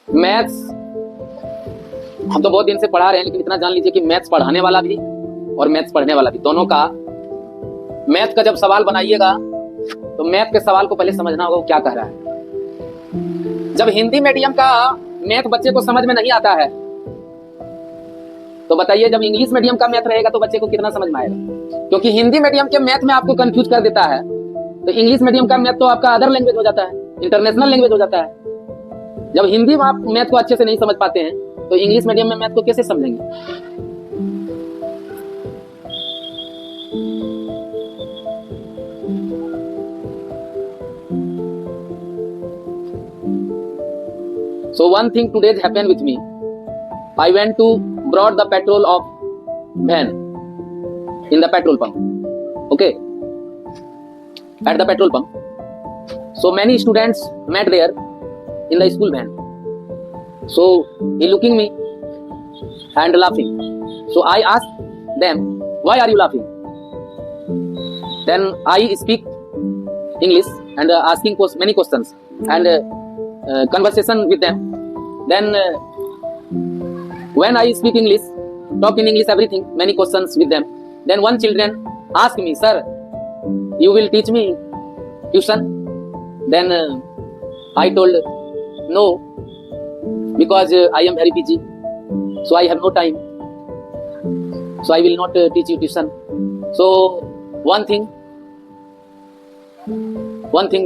Maths हम तो बहुत दिन से पढ़ा रहे हैं, लेकिन इतना जान लीजिए कि मैथ्स पढ़ाने वाला भी और मैथ्स पढ़ने वाला भी दोनों का मैथ का जब सवाल बनाइएगा तो मैथ के सवाल को पहले समझना होगा वो क्या कह रहा है। जब हिंदी मीडियम का मैथ बच्चे को समझ में नहीं आता है तो बताइए जब इंग्लिश मीडियम का मैथ रहेगा तो बच्चे को कितना समझ में आएगा। क्योंकि हिंदी मीडियम के मैथ में आपको कंफ्यूज कर देता है, तो इंग्लिश मीडियम का मैथ तो आपका अदर लैंग्वेज हो जाता है, इंटरनेशनल लैंग्वेज हो जाता है। जब हिंदी में आप मैथ को अच्छे से नहीं समझ पाते हैं तो इंग्लिश मीडियम में मैथ को कैसे समझेंगे। So one thing today happened with me. I went to brought the petrol of van in the petrol pump. Okay, at the petrol pump. So many students met there in the school van. So he looking me and laughing. So I asked them, why are you laughing? Then I speak English and asking many questions and conversation with them. Then when I speak English, talk in English everything, many questions with them. Then one children ask me, sir, you will teach me tuition? Then I told no, because I am very busy, so I have no time, so I will not teach you tuition. So one thing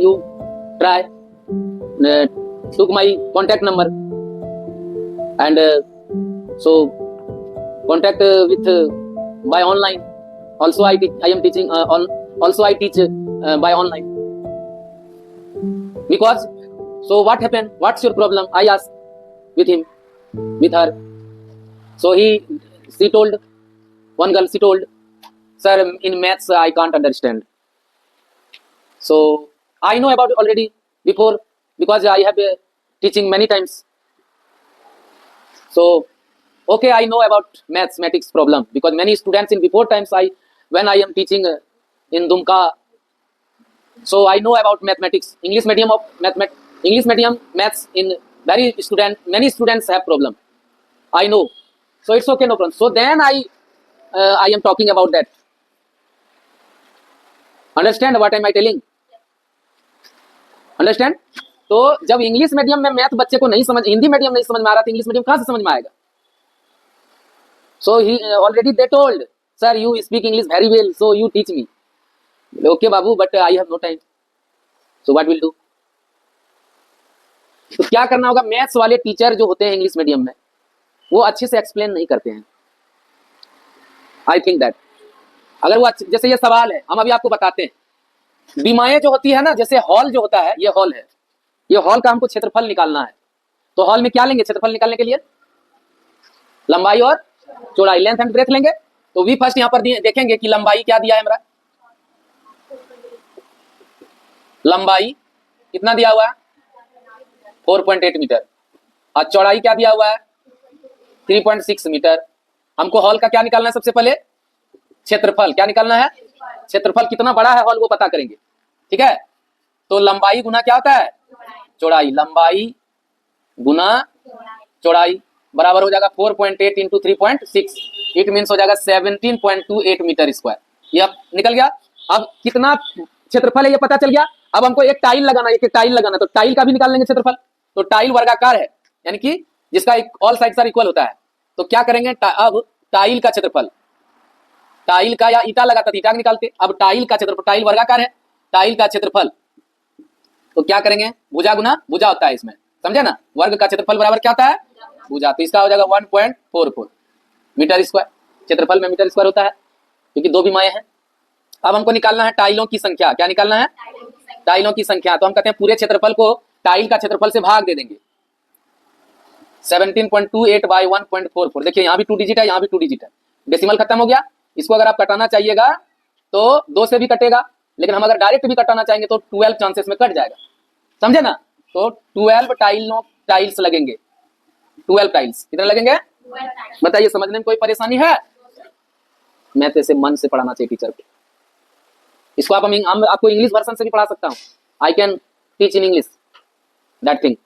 you try, took my contact number and so contact with by online. Also I am teaching also I teach by online. Because so what happened, what's your problem, I asked with him, with her. So she told, one girl, she told, sir, in maths I can't understand. So I know about it already before, because I have teaching many times. So okay, I know about mathematics problem, because many students in before times when I am teaching in Dumka, so I know about mathematics. English medium maths in many students have problem, I know. So it's okay, no problem. So then I am talking about that. Understand what am I telling? Understand. तो जब English medium में math बच्चे को नहीं समझ, Hindi medium नहीं समझ में आ रहा था, इंग्लिश मीडियम कहां से समझ में आएगा। So he already they told, sir you speak English very well, so you teach me. Okay बाबू, but I have no time, so what will do. तो क्या करना होगा, मैथ्स वाले टीचर जो होते हैं इंग्लिश मीडियम में वो अच्छे से एक्सप्लेन नहीं करते हैं। आई थिंक दैट अगर वो जैसे ये सवाल है, हम अभी आपको बताते हैं, बीमाएं जो होती है ना, जैसे हॉल जो होता है, ये हॉल है, ये हॉल का हमको क्षेत्रफल निकालना है। तो हॉल में क्या लेंगे क्षेत्रफल निकालने के लिए, लंबाई और चौड़ाई, लेंथ एंड ब्रेथ लेंगे। तो वी फर्स्ट यहां पर देखेंगे कि लंबाई क्या दिया है हमारा, लंबाई कितना दिया हुआ है 4.8 मीटर, और चौड़ाई क्या दिया हुआ है 3.6 मीटर। हमको हॉल का क्या निकालना है, सबसे पहले क्षेत्रफल क्या निकालना है, क्षेत्रफल कितना बड़ा है हॉल वो पता करेंगे, ठीक है। तो लंबाई गुना क्या होता है चौड़ाई, लंबाई गुना चौड़ाई बराबर हो जाएगा 4.8 इंटू 3.6, इट मीन्स हो जाएगा 17.28 मीटर स्क्वायर। यह निकल गया। अब कितना क्षेत्रफल है ये पता चल गया। अब हमको एक टाइल लगाना, एक टाइल लगाना, तो टाइल का भी निकाल लेंगे क्षेत्रफल। तो टाइल वर्गाकार है, यानी कि जिसका ऑल साइड्स आर इक्वल होता है। तो क्या करेंगे, अब टाइल का क्षेत्रफल, टाइल का या ईटा लगाता ईटा निकालते, अब टाइल का क्षेत्रफल, टाइल वर्गाकार है, टाइल का क्षेत्रफल, तो क्या करेंगे भुजा गुना भुजा होता है इसमें, समझे ना। वर्ग का क्षेत्रफल बराबर क्या होता है भुजा, तो इसका हो जाएगा 1.44 मीटर स्क्वायर। क्षेत्रफल में मीटर स्क्वायर होता है क्योंकि दो बीमाएं हैं। अब हमको निकालना है टाइलों की संख्या, क्या निकालना है टाइलों की संख्या। तो हम कहते हैं पूरे क्षेत्रफल को टाइल का क्षेत्रफल से भाग दे देंगे, 17.28 बाई 1.44। देखिए यहाँ भी 2 डिजिट है, यहाँ भी 2 डिजिट है, डेसिमल खत्म हो गया। इसको अगर आप कटाना चाहिएगा तो 2 से भी कटेगा, लेकिन हम अगर डायरेक्ट भी कटाना चाहेंगे तो 12 चांसेस में कट जाएगा, समझे ना। तो 12 टाइल्स लगेंगे, 12 टाइल्स कितने लगेंगे बताइए। समझने में कोई परेशानी है, मैं तो ऐसे मन से पढ़ाना चाहिए टीचर को। इसको आप हम आपको इंग्लिश वर्जन से भी पढ़ा सकता हूँ, I can teach in English that thing.